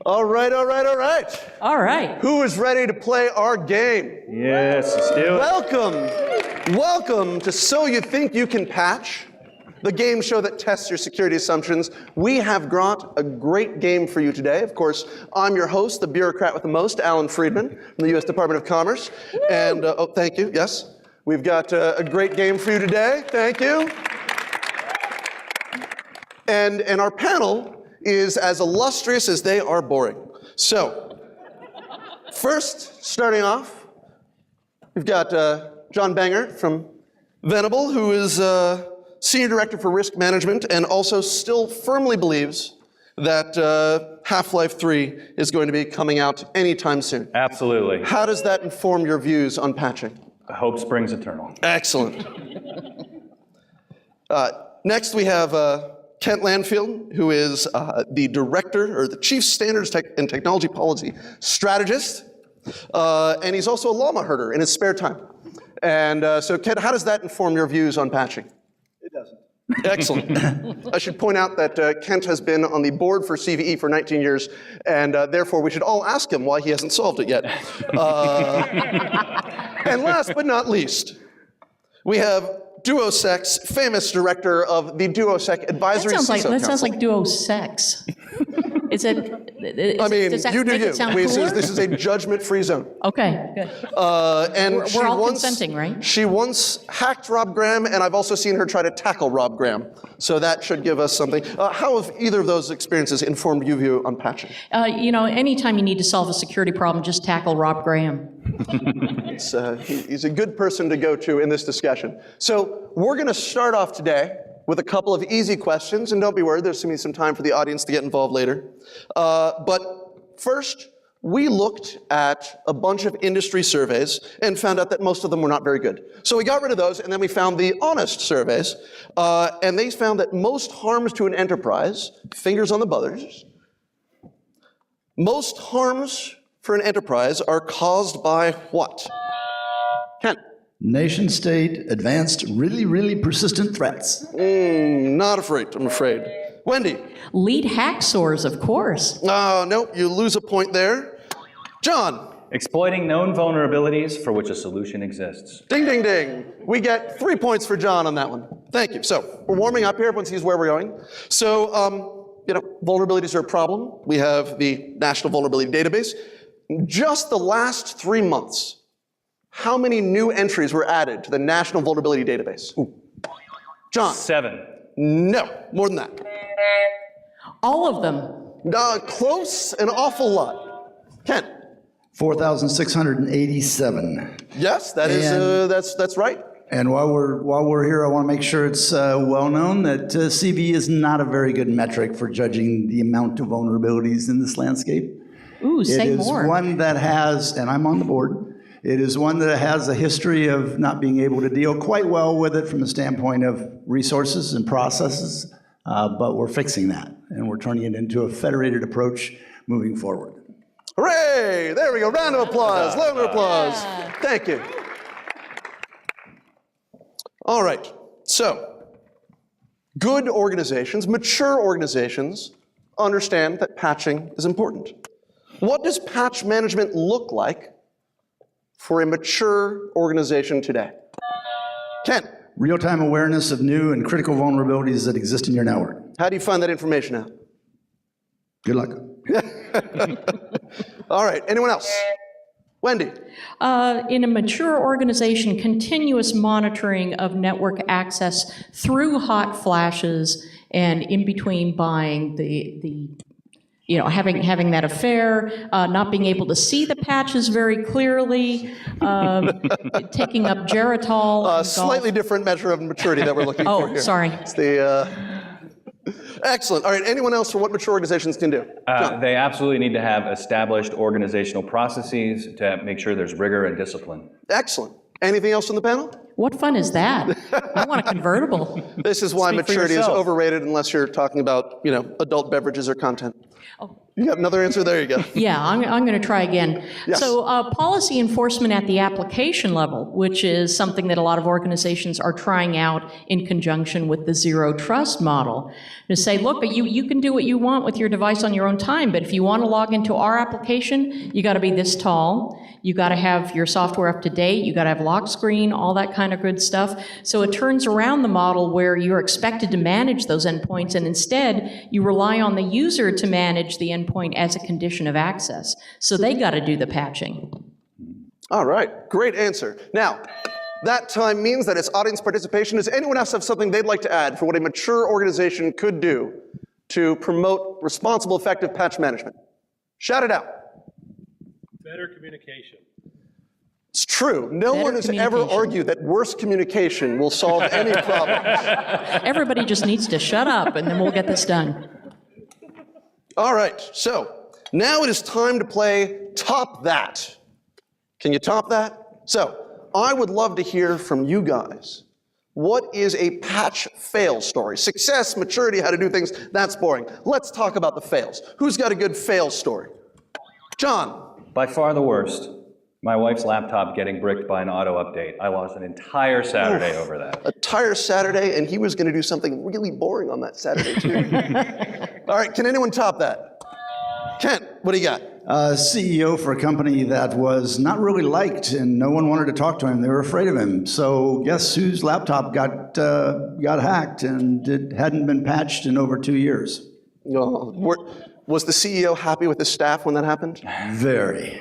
All right, all right, all right. All right. Who is ready to play our game? Yes, let's do it. Welcome to So You Think You Can Patch, the game show that tests your security assumptions. We have brought a great game for you today. Of course, I'm your host, the bureaucrat with the most, Allan Friedman from the U.S. Department of Commerce. Woo! And, oh, thank you, yes. We've got a great game for you today. Thank you. And our panel is as illustrious as they are boring. So, first, starting off, we've got John Banghart from Venable, who is Senior Director for Risk Management and also still firmly believes that Half-Life 3 is going to be coming out anytime soon. Absolutely. How does that inform your views on patching? Hope springs eternal. Excellent. Next we have Kent Landfield, who is the Director, or the Chief Standards and Technology Policy Strategist, and he's also a llama herder in his spare time. And so Kent, how does that inform your views on patching? It doesn't. Excellent. I should point out that Kent has been on the board for CVE for 19 years, and therefore we should all ask him why he hasn't solved it yet. And last but not least, we have DuoSec's famous director of the DuoSec Advisory Council. That sounds like duo sex. Is it? I mean, does that you do make you. it sound cooler? This is a judgment-free zone. Okay, good. And we're all consenting, right? She once hacked Rob Graham, and I've also seen her try to tackle Rob Graham. So that should give us something. How have either of those experiences informed your view on patching? You know, anytime you need to solve a security problem, just tackle Rob Graham. He's a good person to go to in this discussion. So we're going to start off today with a couple of easy questions, and don't be worried, there's going to be some time for the audience to get involved later. But first, we looked at a bunch of industry surveys and found out that most of them were not very good. So we got rid of those, and then we found the honest surveys, and they found that most harms to an enterprise, fingers on the buzzers, most harms for an enterprise are caused by what? Kent. Nation state, advanced, really persistent threats. Not afraid, I'm afraid. Wendy. Lead hacksaws, of course. No, you lose a point there. John. Exploiting known vulnerabilities for which a solution exists. Ding, ding, ding. We get 3 points for John on that one. Thank you. So, we're warming up here, everyone sees where we're going. So, you know, vulnerabilities are a problem. We have the National Vulnerability Database. Just the last 3 months, how many new entries were added to the National Vulnerability Database? Ooh. John? 7. No, more than that. All of them. Close, an awful lot. Kent? 4,687. Yes, that is, that's right. And while we're here, I want to make sure it's well known that CV is not a very good metric for judging the amount of vulnerabilities in this landscape. Ooh, say more. It is one that has, and I'm on the board, it is one that has a history of not being able to deal quite well with it from the standpoint of resources and processes, but we're fixing that, and we're turning it into a federated approach moving forward. Hooray! There we go. Round of applause. Round of applause. Thank you. All right. So, good organizations, mature organizations, understand that patching is important. What does patch management look like for a mature organization today? Ken. Real-time awareness of new and critical vulnerabilities that exist in your network. How do you find that information out? Good luck. All right, anyone else? Wendy. In a mature organization, continuous monitoring of network access through hot flashes and in between buying you know, having that affair, not being able to see the patches very clearly, taking up Geritol. Slightly different measure of maturity that we're looking for here. Oh, sorry. It's the, excellent. All right, anyone else for what mature organizations can do? They absolutely need to have established organizational processes to make sure there's rigor and discipline. Excellent. Anything else on the panel? What fun is that? I want a convertible. This is why Speak for maturity is yourself. overrated unless you're talking about, adult beverages or content. You got another answer? There you go. Yeah, I'm going to try again. Yes. So policy enforcement at the application level, which is something that a lot of organizations are trying out in conjunction with the zero trust model, to say, look, you can do what you want with your device on your own time, but if you want to log into our application, you got to be this tall, you got to have your software up to date, you got to have lock screen, all that kind of good stuff. So it turns around the model where you're expected to manage those endpoints, and instead you rely on the user to manage the endpoint as a condition of access. So they got to do the patching. All right, great answer. Now, that time means that it's audience participation. Does anyone else have something they'd like to add for what a mature organization could do to promote responsible, effective patch management? Shout it out. Better communication. It's true. No Better one has ever communication. argued that worse communication will solve any problem. Everybody just needs to shut up, and then we'll get this done. All right, so now it is time to play Top That. Can you top that? So, I would love to hear from you guys. What is a patch fail story? Success, maturity, how to do things, that's boring. Let's talk about the fails. Who's got a good fail story? John. By far the worst. My wife's laptop getting bricked by an auto update. I lost an entire Saturday over that. Entire Saturday, and he was going to do something really boring on that Saturday, too. All right, can anyone top that? Kent, what do you got? CEO for a company that was not really liked, and no one wanted to talk to him. They were afraid of him. So guess whose laptop got hacked and hadn't been patched in over 2 years? Was the CEO happy with his staff when that happened? Very.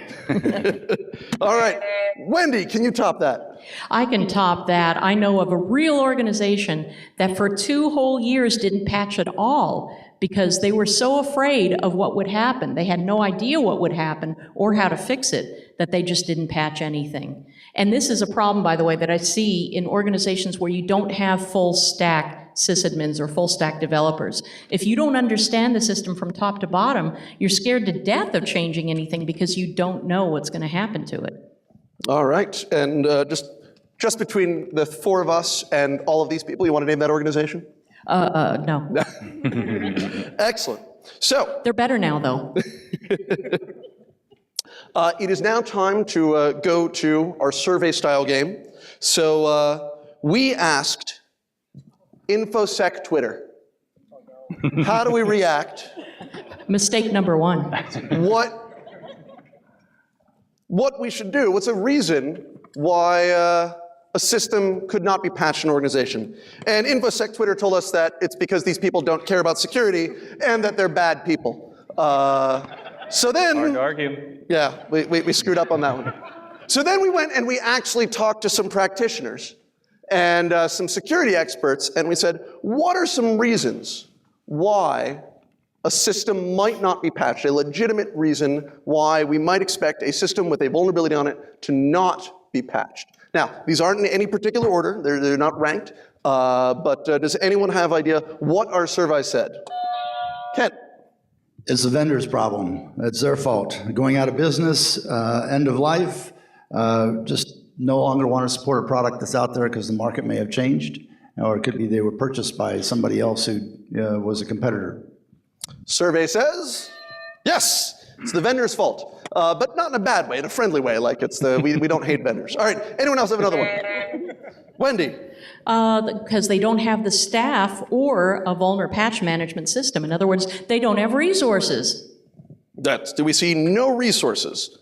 All right, Wendy, can you top that? I can top that. I know of a real organization that for 2 whole years didn't patch at all because they were so afraid of what would happen. They had no idea what would happen or how to fix it, that they just didn't patch anything. And this is a problem, by the way, that I see in organizations where you don't have full stack sysadmins or full stack developers. If you don't understand the system from top to bottom, you're scared to death of changing anything because you don't know what's going to happen to it. All right, and just between the 4 of us and all of these people, you want to name that organization? No. Excellent. So, They're better now, though. it is now time to go to our survey-style game. So, we asked InfoSec Twitter, how do we react? Mistake number 1. What we should do, what's a reason why a system could not be patched in an organization. And InfoSec Twitter told us that it's because these people don't care about security and that they're bad people. So then, Hard to argue. yeah, we screwed up on that one. So then we went and we actually talked to some practitioners and some security experts, and we said, what are some reasons why a system might not be patched, a legitimate reason why we might expect a system with a vulnerability on it to not be patched? Now, these aren't in any particular order, they're not ranked, but does anyone have idea what our survey said? Kent? It's the vendor's problem. It's their fault. Going out of business, end of life, just no longer want to support a product that's out there because the market may have changed, or it could be they were purchased by somebody else who was a competitor. Survey says, yes, it's the vendor's fault. But not in a bad way, in a friendly way, like it's we don't hate vendors. All right, anyone else have another one? Wendy? Because they don't have the staff or a vulnerable patch management system. In other words, they don't have resources. Do we see no resources?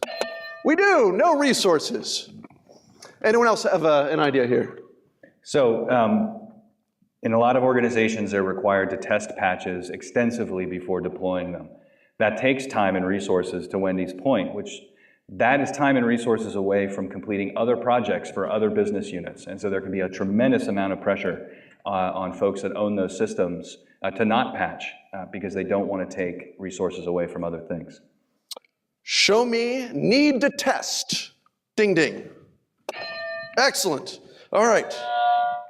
We do, no resources. Anyone else have an idea here? So, in a lot of organizations, they're required to test patches extensively before deploying them. That takes time and resources, to Wendy's point, which that is time and resources away from completing other projects for other business units. And so there can be a tremendous amount of pressure on folks that own those systems to not patch because they don't want to take resources away from other things. Show me need to test. Ding, ding. Excellent. All right.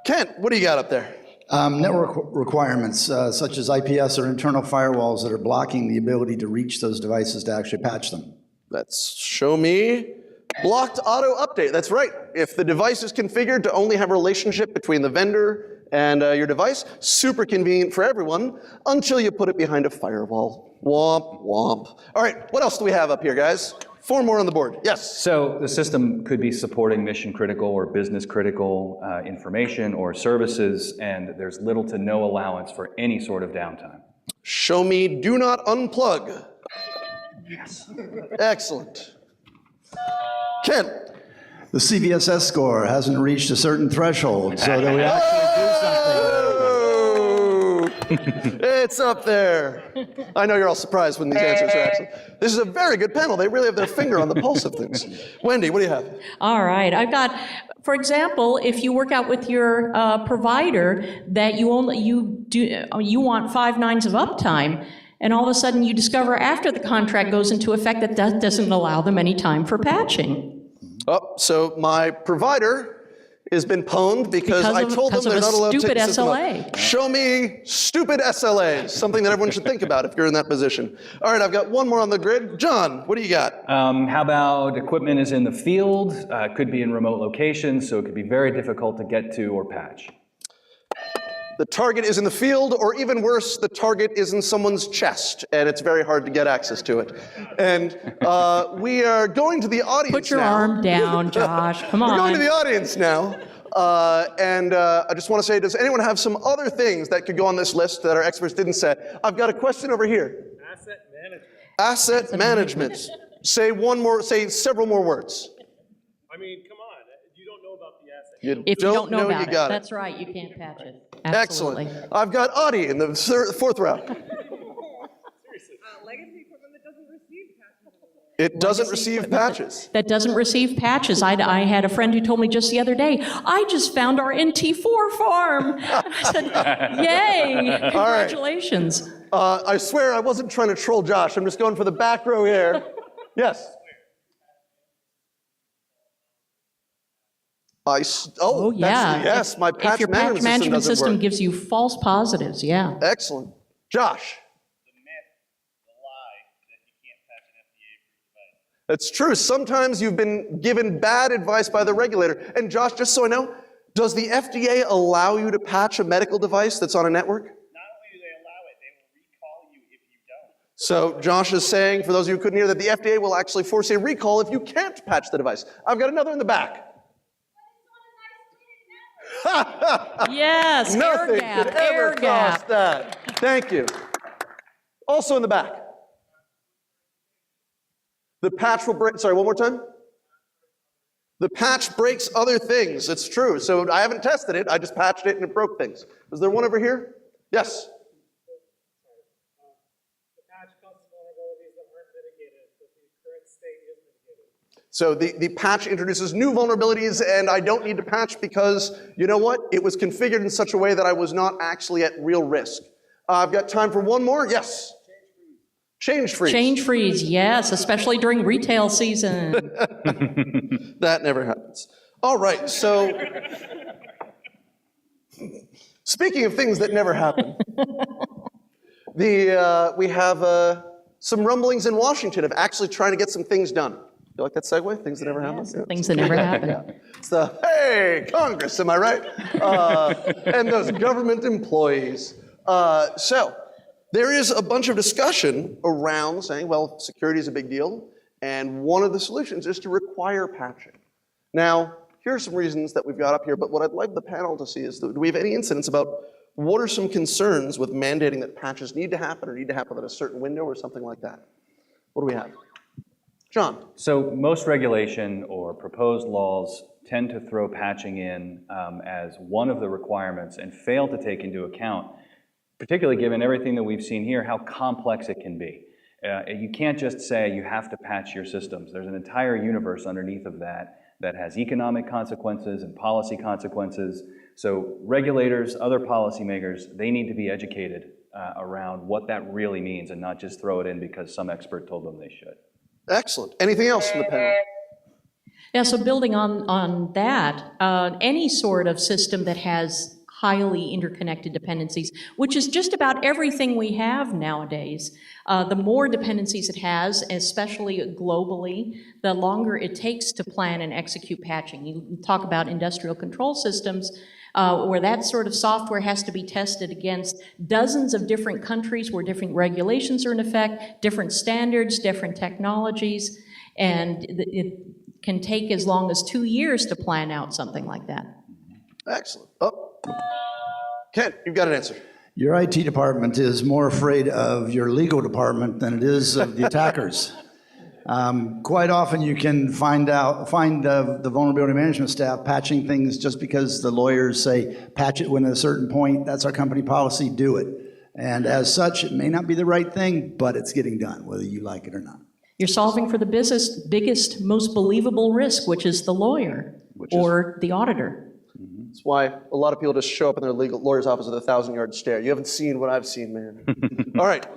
Kent, what do you got up there? Network requirements, such as IPS or internal firewalls that are blocking the ability to reach those devices to actually patch them. Let's show me Blocked auto update, that's right. If the device is configured to only have a relationship between the vendor and your device, super convenient for everyone until you put it behind a firewall. Womp, womp. All right, what else do we have up here, guys? 4 more on the board, yes? So the system could be supporting mission critical or business critical information or services, and there's little to no allowance for any sort of downtime. Show me do not unplug. Yes. Excellent. Ken. The CVSS score hasn't reached a certain threshold, so that we actually do something. It's up there. I know you're all surprised when these answers are excellent. This is a very good panel. They really have their finger on the pulse of things. Wendy, what do you have? All right, I've got, for example, if you work out with your provider that you want 5 nines of uptime, and all of a sudden you discover after the contract goes into effect that that doesn't allow them any time for patching. Oh, so my provider has been pwned because I told them they're not allowed to take the system up. Show me stupid SLAs, something that everyone should think about if you're in that position. All right, I've got one more on the grid. John, what do you got? How about equipment is in the field, could be in remote locations, so it could be very difficult to get to or patch. The target is in the field, or even worse, the target is in someone's chest, and it's very hard to get access to it. And we are going to the audience now. Put your arm down, Josh. Come on. We're going to the audience now. I just want to say, does anyone have some other things that could go on this list that our experts didn't say? I've got a question over here. Asset management. Asset management. Say several more words. I mean, come on. You don't know about the asset. If you don't know about you got it, that's right, you can't patch it. Absolutely. Excellent. I've got Audie in the 4th row. Legacy equipment that doesn't receive patches. It doesn't receive patches. That doesn't receive patches. I had a friend who told me just the other day, I just found our NT4 farm. I said, yay, congratulations. I swear I wasn't trying to troll Josh. I'm just going for the back row here. Yes. Oh, yeah. Yes, my patch if your patch management system work. gives you false positives, yeah. Excellent. Josh. The myth, the lie, that you can't patch an FDA-approved device. That's true. Sometimes you've been given bad advice by the regulator. And Josh, just so I know, does the FDA allow you to patch a medical device that's on a network? Not only do they allow it, they will recall you if you don't. So Josh is saying, for those of you who couldn't hear, that the FDA will actually force a recall if you can't patch the device. I've got another in the back. Yes, Nothing air gap, could ever air cross gap. that. Thank you. Also in the back. The patch will break, sorry, one more time. The patch breaks other things, it's true. So I haven't tested it, I just patched it and it broke things. Was there one over here? Yes. The patch causes vulnerabilities that aren't mitigated, but the current state is mitigated. So the patch introduces new vulnerabilities, and I don't need to patch because, you know what? It was configured in such a way that I was not actually at real risk. I've got time for one more. Yes? Change freeze. Change freeze, yes, especially during retail season. That never happens. All right, so speaking of things that never happen, we have some rumblings in Washington of actually trying to get some things done. You like that segue? Things that never happen? Yeah. Things that never happen. Yeah. It's the, hey, Congress, am I right? And those government employees. So there is a bunch of discussion around saying, well, security is a big deal, and one of the solutions is to require patching. Now, here are some reasons that we've got up here, but what I'd like the panel to see is, do we have any incidents about what are some concerns with mandating that patches need to happen or need to happen at a certain window or something like that? What do we have? John. So most regulation or proposed laws tend to throw patching in as one of the requirements and fail to take into account, particularly given everything that we've seen here, how complex it can be. You can't just say you have to patch your systems. There's an entire universe underneath of that that has economic consequences and policy consequences. So regulators, other policymakers, they need to be educated around what that really means and not just throw it in because some expert told them they should. Excellent. Anything else from the panel? Yeah, so building on that, any sort of system that has highly interconnected dependencies, which is just about everything we have nowadays. The more dependencies it has, especially globally, the longer it takes to plan and execute patching. You talk about industrial control systems, where that sort of software has to be tested against dozens of different countries where different regulations are in effect, different standards, different technologies, and it can take as long as 2 years to plan out something like that. Excellent. Oh, Ken, you've got an answer. Your IT department is more afraid of your legal department than it is of the attackers. Quite often you can find the vulnerability management staff patching things just because the lawyers say, patch it when at a certain point, that's our company policy, do it. And as such, it may not be the right thing, but it's getting done, whether you like it or not. You're solving for the biggest, most believable risk, which is the lawyer or the auditor. That's why a lot of people just show up in their legal lawyer's office with a 1,000-yard stare. You haven't seen what I've seen, man. All right,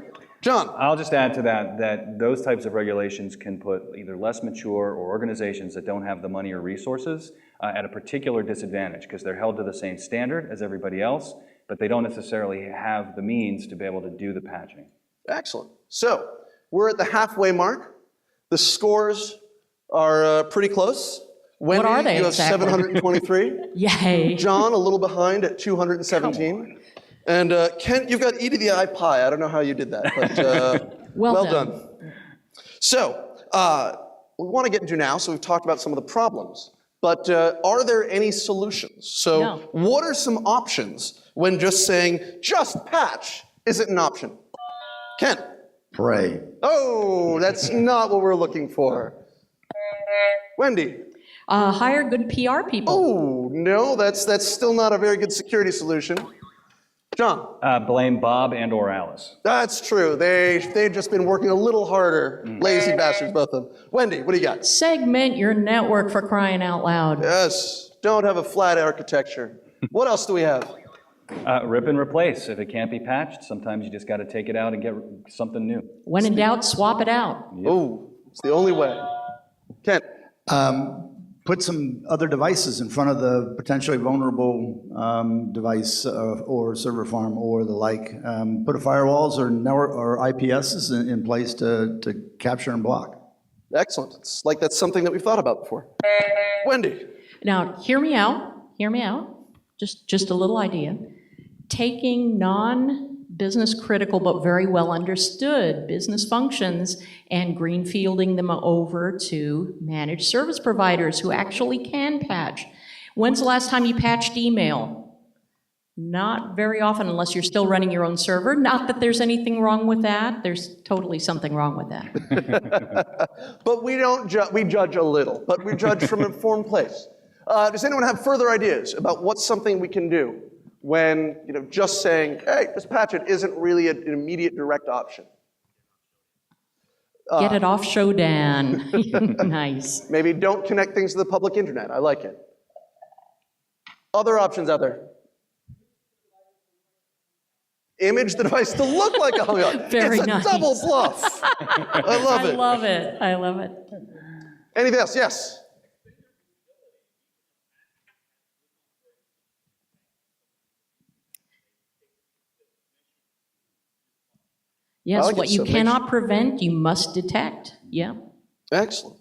John. I'll just add to that those types of regulations can put either less mature or organizations that don't have the money or resources at a particular disadvantage because they're held to the same standard as everybody else, but they don't necessarily have the means to be able to do the patching. Excellent. So we're at the halfway mark. The scores are pretty close. Wendy, What are they you have exactly? 723. Yay. John, a little behind at 217. And Kent, you've got E to the I pi. I don't know how you did that, but Well done. So, we want to get into now, so we've talked about some of the problems, but are there any solutions? So, No. what are some options when just saying, just patch isn't an option? Kent? Pray. Oh, that's not what we're looking for. Wendy? Hire good PR people. Oh, no, that's still not a very good security solution. John? Blame Bob and or Alice. That's true. They've just been working a little harder. Lazy bastards, both of them. Wendy, what do you got? Segment your network, for crying out loud. Yes, don't have a flat architecture. What else do we have? Rip and replace. If it can't be patched, sometimes you just got to take it out and get something new. When in doubt, swap it out. Oh, it's the only way. Kent? Put some other devices in front of the potentially vulnerable device or server farm or the like. Put firewalls or network or IPSs in place to capture and block. Excellent. It's like that's something that we've thought about before. Wendy? Now, hear me out. Just a little idea. Taking non-business critical but very well understood business functions and greenfielding them over to managed service providers who actually can patch. When's the last time you patched email? Not very often, unless you're still running your own server. Not that there's anything wrong with that. There's totally something wrong with that. But we don't we judge a little, but we judge from an informed place. Does anyone have further ideas about what's something we can do when just saying, hey, just patch it isn't really an immediate direct option? Get it off Shodan. Nice. Maybe don't connect things to the public internet. I like it. Other options out there? Image the device to look like a humiliated. Very It's a nice. double bluff. I love it. I love it. Anything else? Yes. Yes, like it. what you So make cannot prevent, you must detect. Yeah. Excellent.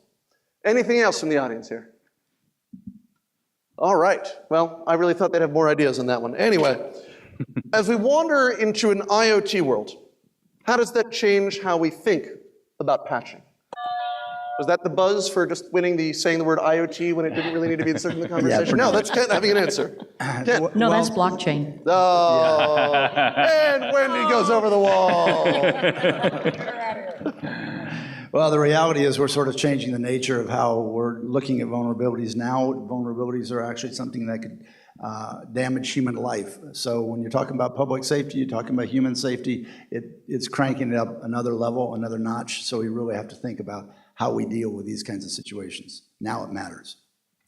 Anything else from the audience here? All right. Well, I really thought they'd have more ideas on that one. Anyway, as we wander into an IoT world, how does that change how we think about patching? Was that the buzz for just saying the word IoT when it didn't really need to be inserted in the conversation? No, that's Kent having an answer. Kent. No, that's blockchain. Oh, and Wendy goes over the wall. Well, the reality is we're sort of changing the nature of how we're looking at vulnerabilities now. Vulnerabilities are actually something that could damage human life. So when you're talking about public safety, you're talking about human safety, it's cranking it up another level, another notch. So we really have to think about how we deal with these kinds of situations. Now it matters.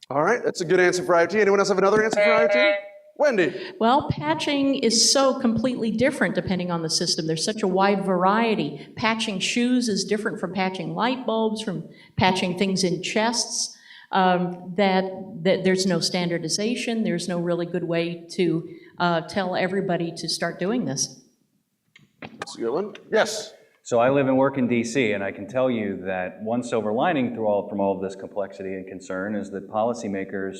All right, that's a good answer for IoT. Anyone else have another answer for IoT? Wendy. Well, patching is so completely different depending on the system. There's such a wide variety. Patching shoes is different from patching light bulbs, from patching things in chests, that there's no standardization. There's no really good way to tell everybody to start doing this. That's a good one. Yes. So I live and work in DC, and I can tell you that one silver lining from all of this complexity and concern is that policymakers,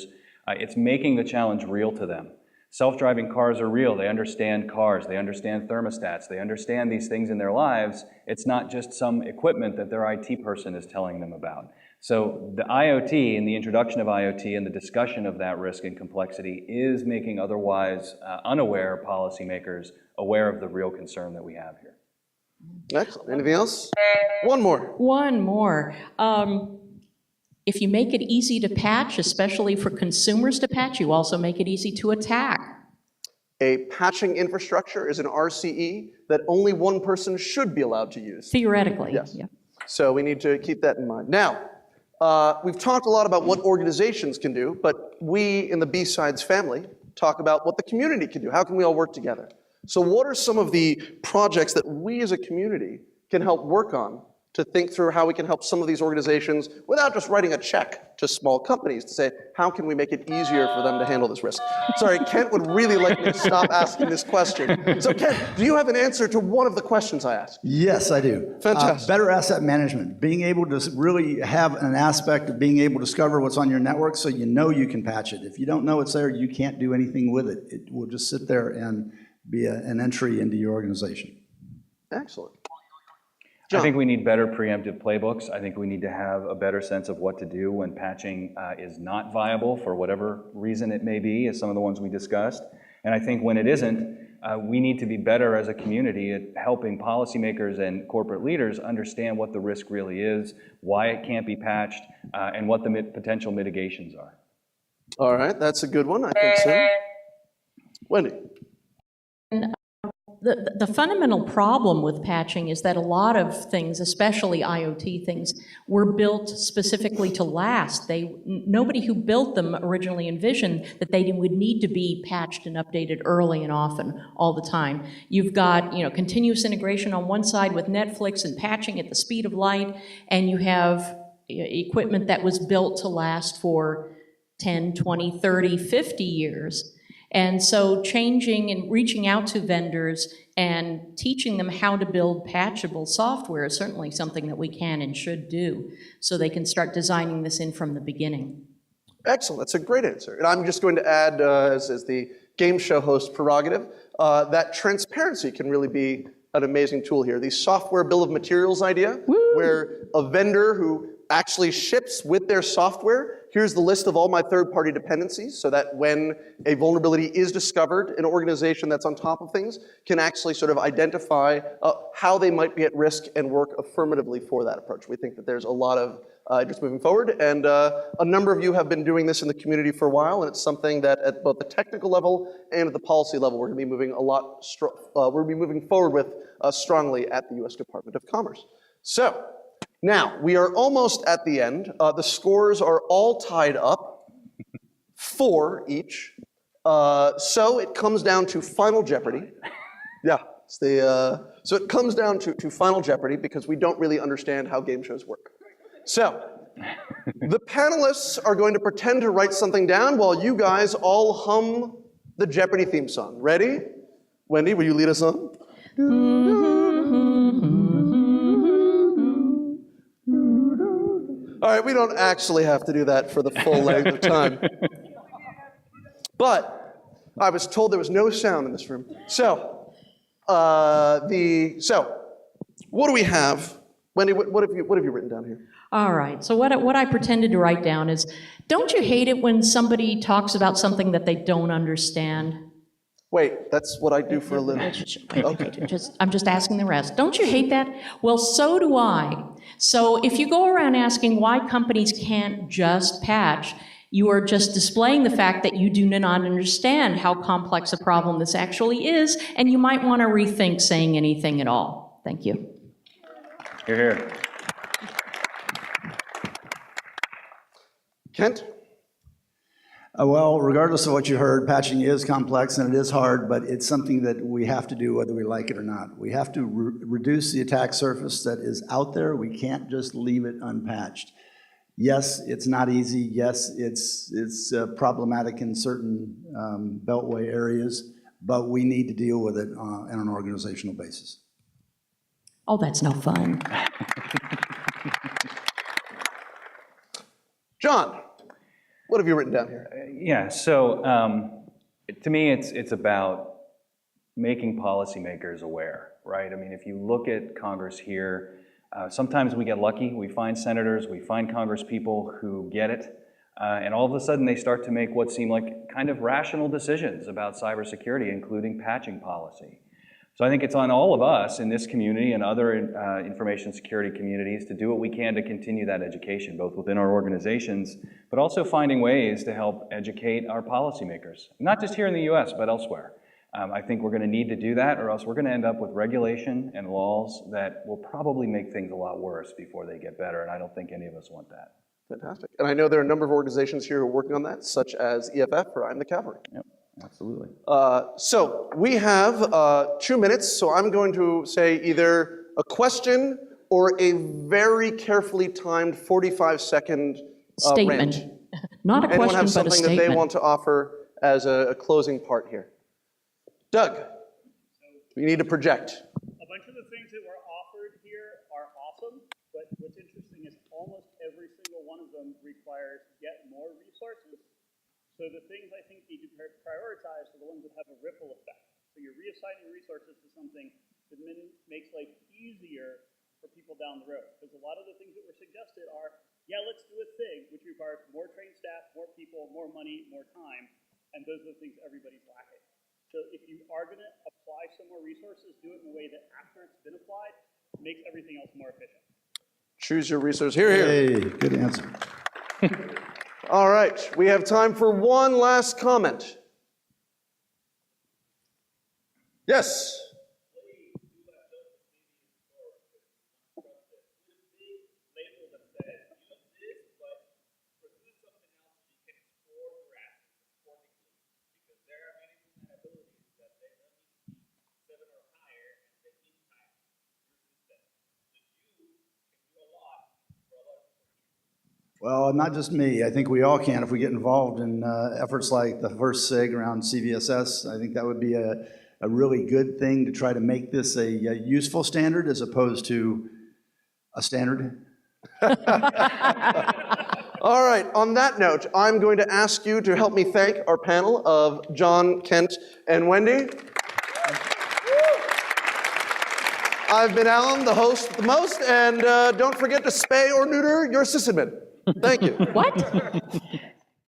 it's making the challenge real to them. Self-driving cars are real. They understand cars. They understand thermostats. They understand these things in their lives. It's not just some equipment that their IT person is telling them about. So the IoT and the introduction of IoT and the discussion of that risk and complexity is making otherwise unaware policymakers aware of the real concern that we have here. Excellent. Anything else? One more. One more. If you make it easy to patch, especially for consumers to patch, you also make it easy to attack. A patching infrastructure is an RCE that only one person should be allowed to use. Theoretically. Yes. Yeah. So we need to keep that in mind. Now, we've talked a lot about what organizations can do, but we in the B-Sides family talk about what the community can do. How can we all work together? So what are some of the projects that we as a community can help work on to think through how we can help some of these organizations without just writing a check to small companies to say, how can we make it easier for them to handle this risk? Sorry, Kent would really like me to stop asking this question. So Kent, do you have an answer to one of the questions I asked? Yes, I do. Fantastic. Better asset management, being able to really have an aspect of being able to discover what's on your network so you know you can patch it. If you don't know it's there, you can't do anything with it. It will just sit there and be an entry into your organization. Excellent. I think we need better preemptive playbooks. I think we need to have a better sense of what to do when patching is not viable for whatever reason it may be, as some of the ones we discussed. And I think when it isn't, we need to be better as a community at helping policymakers and corporate leaders understand what the risk really is, why it can't be patched, and what the potential mitigations are. All right, that's a good one, I think so. Wendy. The fundamental problem with patching is that a lot of things, especially IoT things, were built specifically to last. Nobody who built them originally envisioned that they would need to be patched and updated early and often, all the time. You've got, continuous integration on one side with Netflix and patching at the speed of light, and you have equipment that was built to last for 10, 20, 30, 50 years. And so changing and reaching out to vendors and teaching them how to build patchable software is certainly something that we can and should do so they can start designing this in from the beginning. Excellent, that's a great answer. And I'm just going to add, as the game show host prerogative, that transparency can really be an amazing tool here. The software bill of materials idea, where a vendor who actually ships with their software, here's the list of all my third-party dependencies, so that when a vulnerability is discovered, an organization that's on top of things can actually sort of identify how they might be at risk and work affirmatively for that approach. We think that there's a lot of interest moving forward, and a number of you have been doing this in the community for a while, and it's something that at both the technical level and at the policy level, we're going to be moving we're going to be moving forward with strongly at the U.S. Department of Commerce. So, now, we are almost at the end. The scores are all tied up, 4 each. So it comes down to Final Jeopardy. Yeah, it's so it comes down to Final Jeopardy because we don't really understand how game shows work. So, the panelists are going to pretend to write something down while you guys all hum the Jeopardy theme song. Ready? Wendy, will you lead us on? All right, we don't actually have to do that for the full length of time. But I was told there was no sound in this room. So, what do we have? Wendy, what have you written down here? All right, so what I pretended to write down is, don't you hate it when somebody talks about something that they don't understand? Wait, that's what I do for a living. I'm just asking the rest. Don't you hate that? Well, so do I. So if you go around asking why companies can't just patch, you are just displaying the fact that you do not understand how complex a problem this actually is, and you might want to rethink saying anything at all. Thank you. Hear, hear. Kent? Well, regardless of what you heard, patching is complex and it is hard, but it's something that we have to do whether we like it or not. We have to reduce the attack surface that is out there. We can't just leave it unpatched. Yes, it's not easy. Yes, it's problematic in certain beltway areas, but we need to deal with it on an organizational basis. Oh, that's no fun. John, what have you written down here? Yeah, so to me, it's about making policymakers aware, right? I mean, if you look at Congress here, sometimes we get lucky. We find senators, we find Congress people who get it, and all of a sudden they start to make what seem like kind of rational decisions about cybersecurity, including patching policy. So I think it's on all of us in this community and other information security communities to do what we can to continue that education, both within our organizations, but also finding ways to help educate our policymakers, not just here in the US, but elsewhere. I think we're going to need to do that, or else we're going to end up with regulation and laws that will probably make things a lot worse before they get better, and I don't think any of us want that. Fantastic. And I know there are a number of organizations here who are working on that, such as EFF or I'm the Cavalry. Yep, absolutely. So we have 2 minutes, so I'm going to say either a question or a very carefully timed 45-second Statement. rant. Not a Anyone question, have but a something that they statement. want to offer as a closing part here? Doug, you need to project. A bunch of the things that were offered here are awesome, but what's interesting is almost every single one of them requires yet more resources. So the things I think need to be prioritized are the ones that have a ripple effect. So you're reassigning resources to something that makes life easier for people down the road. Because a lot of the things that were suggested are, yeah, let's do a thing, which requires more trained staff, more people, more money, more time, and those are the things everybody's lacking. So if you are going to apply some more resources, do it in a way that after it's been applied, makes everything else more efficient. Choose your resource. Here, here. Hey, good answer. All right, we have time for one last comment. Yes. Well, not just me. I think we all can if we get involved in efforts like the first SIG around CVSS. I think that would be a really good thing to try to make this a useful standard as opposed to a standard. All right, on that note, I'm going to ask you to help me thank our panel of John, Kent, and Wendy. I've been Allan, the host with the most, and don't forget to spay or neuter your sysadmin. Thank you. What?